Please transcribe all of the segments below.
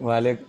वालेकुम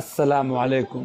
अस्सलामु अलैकुम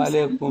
वालेकुम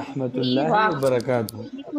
रहमतुल्लाहि वाह व बरकातहू को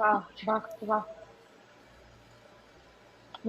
वाह वाह वाह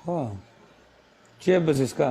हाँ क्या बस इसका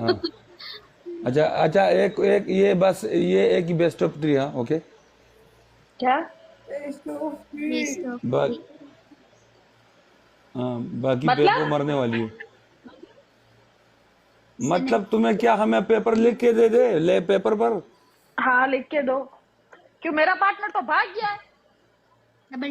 हाँ अच्छा अच्छा एक एक ये बस ये एक ही बेस्ट ऑफ 3 हाँ ओके क्या बा, हाँ बाकी मतलब पेपर मरने वाली है मतलब तुम्हें क्या हमें पेपर लिख के दे दे ले पेपर पर हाँ लिख के दो क्यों मेरा पार्टनर तो भाग गया है double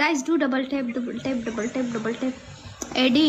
guys do double tap एडी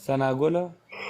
सनागोला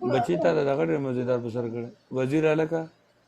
बची था दगड़ मजेदार पसर करे वजीर आला का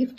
गिफ्ट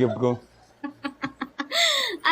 गिफ्ट को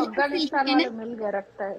अफगानिस्तान वाले मिल गए रखता है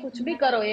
कुछ भी करो ये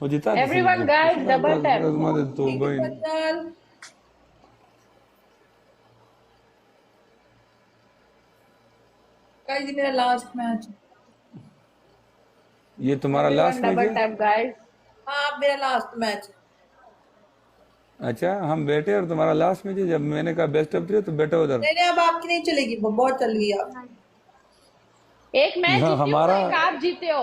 हो जीता एवरीवन गाइस डबल टैप मदद तो बहन गाइस ये मेरा लास्ट मैच ये तुम्हारा लास्ट मैच डबल है टैप गाइस हाँ मेरा लास्ट मैच अच्छा हम बैठे और तुम्हारा लास्ट मैच है जब मैंने कहा बेस्ट ऑफ 3 तो बैठो उधर नहीं नहीं अब आपकी नहीं चलेगी बहुत चल गई आप एक मैच हाँ, जीती हूँ हमारा एक आप जीते हो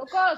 रुको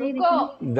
रुको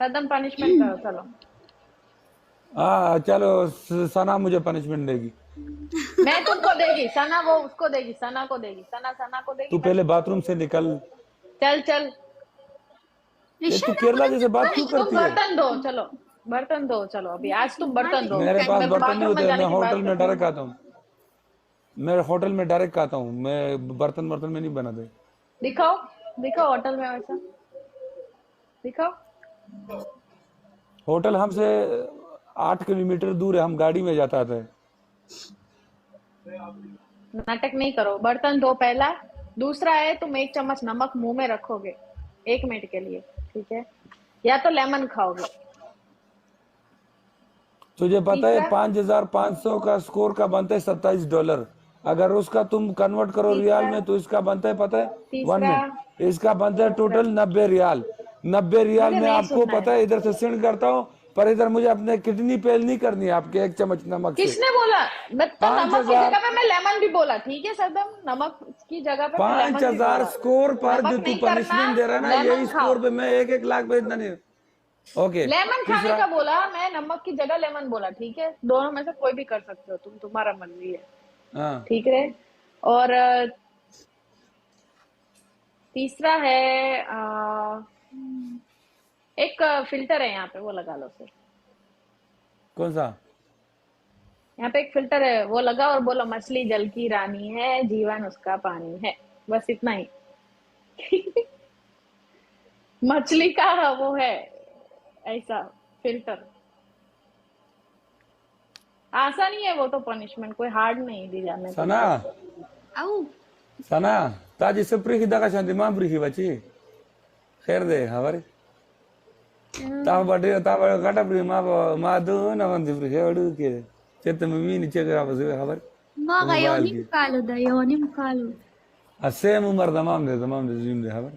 कदम पनिशमेंट करो चलो चलो सना मुझे पनिशमेंट देगी मैं तुमको देगी सना वो उसको देगी सना को देगी सना को देगी तू पहले बाथरूम से निकल चल चल ये तू केरला जैसे बात क्यों तुम करती है बर्तन दो चलो अभी आज तुम बर्तन दो मेरे पास मैं बर्तन नहीं बाथरूम होते में जाने मैं की होटल बात में डायरेक्ट आता हूँ मैं होटल में डायरेक्ट आता हूँ मैं बर्तन में नहीं बनाते दिखाओ दिखाओ होटल में वैसा दिखाओ होटल हमसे 8 किलोमीटर दूर है हम गाड़ी में जाता है नाटक नहीं करो बर्तन दो पहला दूसरा है तुम 1 चम्मच नमक मुंह में रखोगे 1 मिनट के लिए ठीक है या तो लेमन खाओगे तुझे पता है $5,500 का स्कोर का बनता है $27 अगर उसका तुम कन्वर्ट करो रियाल में तो इसका बनता है पता है 1 तीसरा मिनट, इसका बनता है टोटल 90 रियाल। 90 रियाल मुझे में नहीं आपको सुनना पता है। है इधर से सेंड करता हूँ, पर इधर मुझे अपने किडनी पेल नहीं करनी है आपके 1 चम्मच नमक से। किसने बोला? मैं तो नमक की 5000 जगह पे मैं लेमन भी बोला, ठीक है सदम, नमक की जगह पे मैं लेमन भी 5000 बोला। स्कोर पर जो नमक तू नहीं करना, पनिशमेंट दे रहा है ना, लेमन यही खाओ। स्कोर पे मैं 1-1 लाख भेजना नहीं। ओके लेमन खाने तीसरा, का बोला, मैं नमक की जगह लेमन बोला, ठीक है। दोनों में से कोई भी कर सकते हो तुम, तुम्हारा मर्जी है, हाँ ठीक है। और तीसरा है एक फिल्टर है यहाँ पे, वो लगा लो सर। कौन सा? यहाँ पे एक फिल्टर है, वो लगा और बोलो मछली जल की रानी है, जीवन उसका पानी है। बस इतना ही। मछली का वो है ऐसा फिल्टर। आसान ही है वो तो, पनिशमेंट कोई हार्ड नहीं दी जाने को। सना Au. सना ताजी सप्री दाका शांति मां प्री बची खैर दे हमारे ताव बड़े ताव काटा प्री मां दो ना बंदी प्री है बड़ू के चेत में भी नीचे करा बस खबर Ma मोबाइल gayonim की kalu da yonim kalu. असेम उम्र तमाम दे जिम दे खबर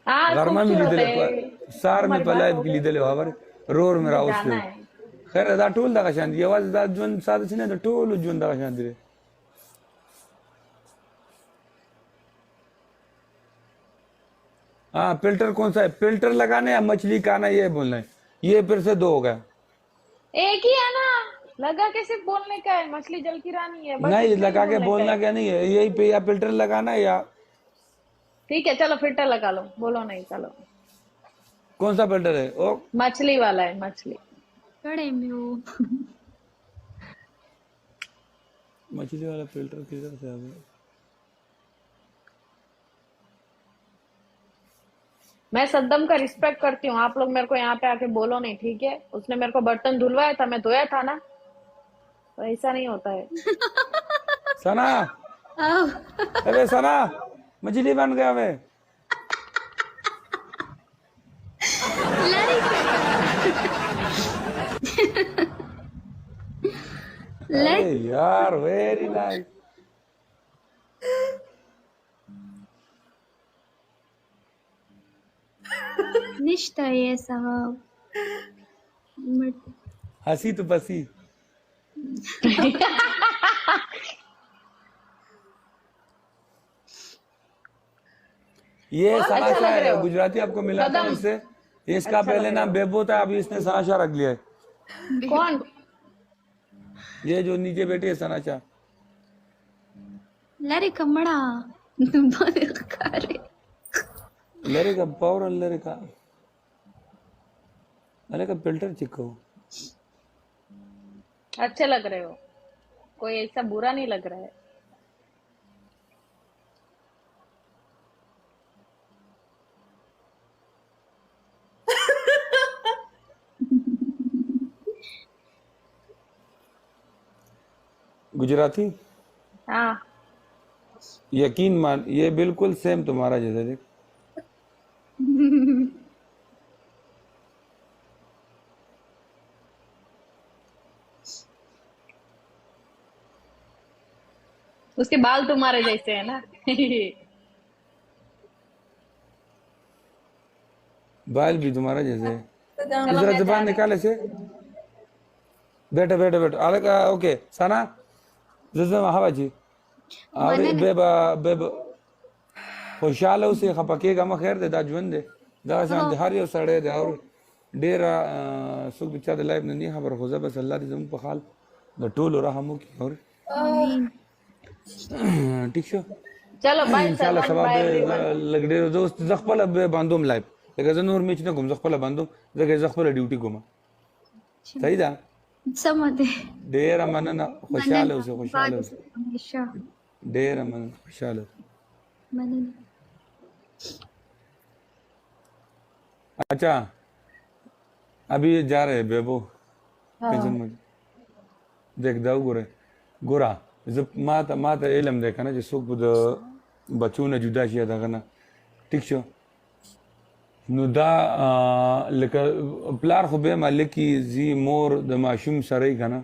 हाँ घर में मिली खूबसूरत दले है। सार में हमारी बात पलायब हो की गई, लीदले खबर रोर मेरा मुझे उस जाना है। खैर दा टोल दाका शांति आवाज दा जोन साद छने तो टोल जोन दाका शांति रे। हाँ फिल्टर कौन सा है? फिल्टर लगाने या मछली का ना, ये बोलना है। ये फिर से 2 हो गया। एक ही है ना, लगा के सिर्फ बोलने का है, मछली जल की रानी है, बस नहीं इतना ही लगा के बोलने का बोलना है। क्या नहीं है, यही पे या फिल्टर लगाना है या ठीक है चलो फिल्टर लगा लो, बोलो नहीं, चलो। कौन सा फिल्टर है? ओ मछली वाला है, मछली। Kade meu. मछली वाला फिल्टर किधर से आ गया? मैं सद्दम का रिस्पेक्ट करती हूँ, आप लोग मेरे को यहाँ पे आके बोलो नहीं, ठीक है। उसने मेरे को बर्तन धुलवाया था, मैं धोया था ना, तो ऐसा नहीं होता है। सना Au. अबे सना मछली बन गया मैं। Lari ka. अरे यार very nice. Nishta ye sahab. हंसी तो बसी। ये अच्छा सनाशा लग रहे है, हो गुजराती आपको मिला था कदम। इससे। इसका अच्छा पहले लग नाम रहे हो। बेबो था, अभी इसने सनाशा रख लिया है। कौन? ये जो नीचे बैठी है सनाशा। Lari ka mada. Bade kare. लरे का पावर लरे का अरे का फिल्टर चिको। अच्छे लग रहे हो, कोई ऐसा बुरा नहीं लग रहा है। गुजराती हाँ यकीन मान, ये बिल्कुल सेम तुम्हारा जैसा देख। उसके बाल तुम्हारे जैसे है ना। बाल भी तुम्हारा जैसे है। सदाम चलो जरा मैं जा जबान रही निकाले से। बैठो बैठो बैठो अलग ओके सना जज़म हवाजी और Mana बेब बेब खुशहाल उसे खपकेगा म खैर दे दा जुन दे दा शान दे हर यो सड़े दे और डेरा सुख बिचा दे लाइफ नहीं खबर हो जा बस अल्लाह दी जम पखाल द टोल और हमो की और amin. ठीक छो चलो बाय इंशाल्लाह सलमान, सबाब बाय एवरीवन। लगड़े दोस्त जखपल बे बांधुम लाइफ लेकिन जनूर में इतने घुम जखपल बांधुम जगह जखपल ड्यूटी घुमा सही दा Samade. डेरा मनना खुशहाल उसे खुशहाल Bade उसे hamisha. डेरा मन खुशहाल Mana. अच्छा अभी जा रहे हैं बेबो टेंशन मत देख दाऊ गोरे गोरा जब माता माता इलम देखा ना जो सुख बुद बच्चों ने जुदा किया था करना ठीक छो नुदा लेकर प्लार खुबे मालिक की जी मोर द माशूम सराई खाना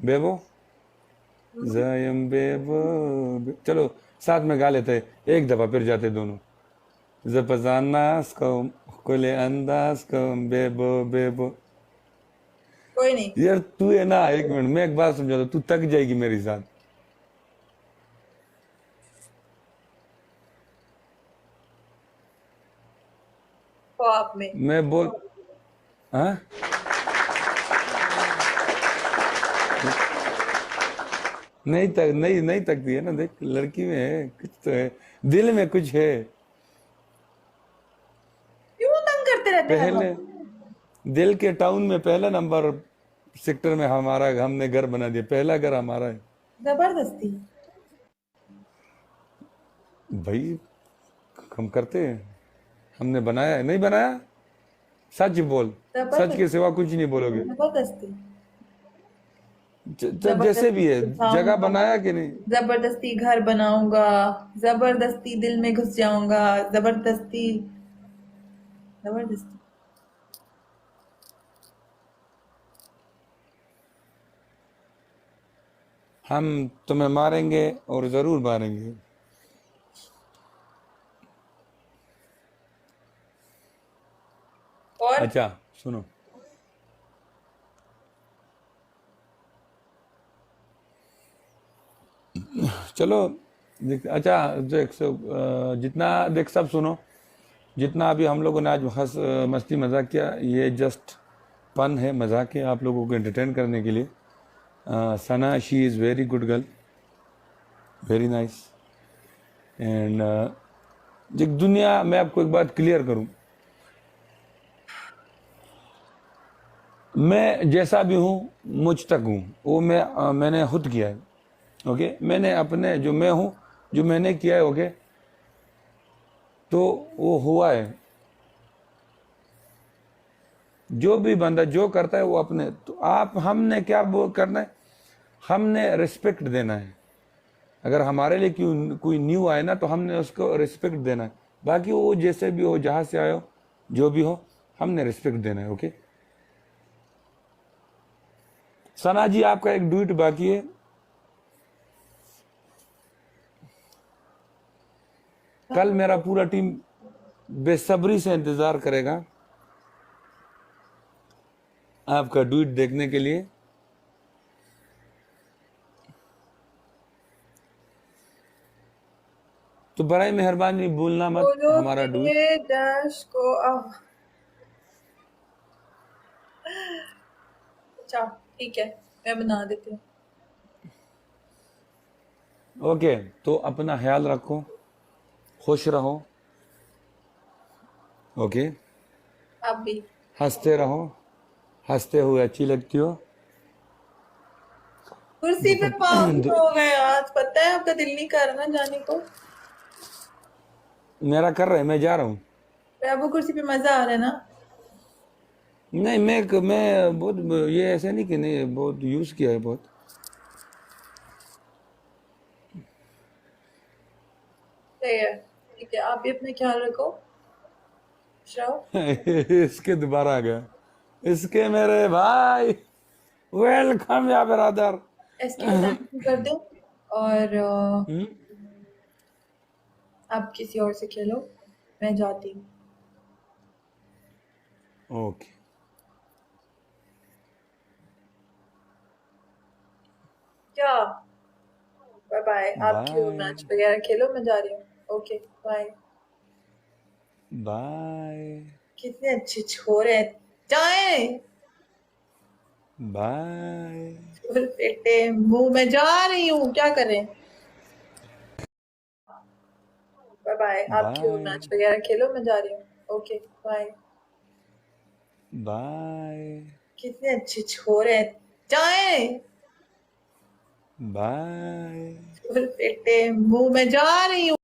बेबो जायम बेबो चलो साथ में गा लेते हैं एक दफा फिर जाते दोनों जपजानास को कोले अंदाज को बेबो बेबो कोई नहीं यार तू है ना एक मिनट मैं एक बात समझाता तू तक जाएगी मेरे साथ ख्वाब में मैं बोल हाँ नहीं तकती है ना देख लड़की में है कुछ तो है दिल में कुछ है क्यों तंग करते रहते हैं पहले दिल के टाउन में पहला नंबर सेक्टर में हमारा हमने घर बना दिया पहला घर हमारा है जबरदस्ती भाई हम करते हैं हमने बनाया है नहीं बनाया सच बोल सच के सिवा कुछ नहीं बोलोगे जबरदस्ती जैसे भी है जगह बनाया कि नहीं जबरदस्ती घर बनाऊंगा जबरदस्ती दिल में घुस जाऊंगा जबरदस्ती जबरदस्ती हम तुम्हें मारेंगे और जरूर मारेंगे और अच्छा सुनो चलो अच्छा जितना देख सब सुनो जितना अभी हम लोगों ने आज हंस मस्ती मजाक किया ये जस्ट फन है मजाक है आप लोगों को एंटरटेन करने के लिए Sana she is very good girl very nice and दुनिया मैं आपको एक बात क्लियर करूं मैं जैसा भी हूं मुझ तक हूं वो मैंने खुद किया है ओके मैंने अपने जो मैं हूं जो मैंने किया है ओके तो वो हुआ है जो भी बंदा जो करता है वो अपने तो आप हमने क्या वो करना है हमने रिस्पेक्ट देना है अगर हमारे लिए कोई न्यू आए ना तो हमने उसको रिस्पेक्ट देना है बाकी वो जैसे भी हो जहां से आए हो जो भी हो हमने रिस्पेक्ट देना है ओके सना जी आपका एक डुएट बाकी है कल मेरा पूरा टीम बेसब्री से इंतजार करेगा आपका डुएट देखने के लिए तो बराए मेहरबानी भूलना मत बोलो हमारा कि डुएट ये डैश को अब अच्छा ठीक है मैं बना देती हूँ ओके तो अपना ख्याल रखो खुश रहो ओके आप भी हंसते रहो हंसते हुए अच्छी लगती हो कुर्सी पे पाँव हो गए आज पता है आपका दिल नहीं कर रहा ना जाने को मेरा कर रहे मैं जा रहा हूँ वो कुर्सी पे मजा आ रहा है ना नहीं मैं बहुत ये ऐसे नहीं कि नहीं बहुत यूज किया है बहुत सही है ठीक है आप भी अपना ख्याल रखो खुश रहो इसके दोबारा आ गया इसके मेरे भाई वेलकम या ब्रदर इसकी कर दो और आप किसी और से खेलो मैं जाती हूँ ओके क्या बाय बाय आप क्यों बाय मैच वगैरह खेलो, मैं जा रही हूँ। Okay bye. बाय कितने अच्छे छोरे हैं, जाए बाय छोरे बेटे मुंह में जा रही हूँ, क्या करें। बाय बाय आप क्यों बाय मैच वगैरह खेलो, मैं जा रही हूँ। Okay bye. बाय कितने अच्छे छोरे हैं, जाए बाय छोरे बेटे मुंह में जा रही हूँ।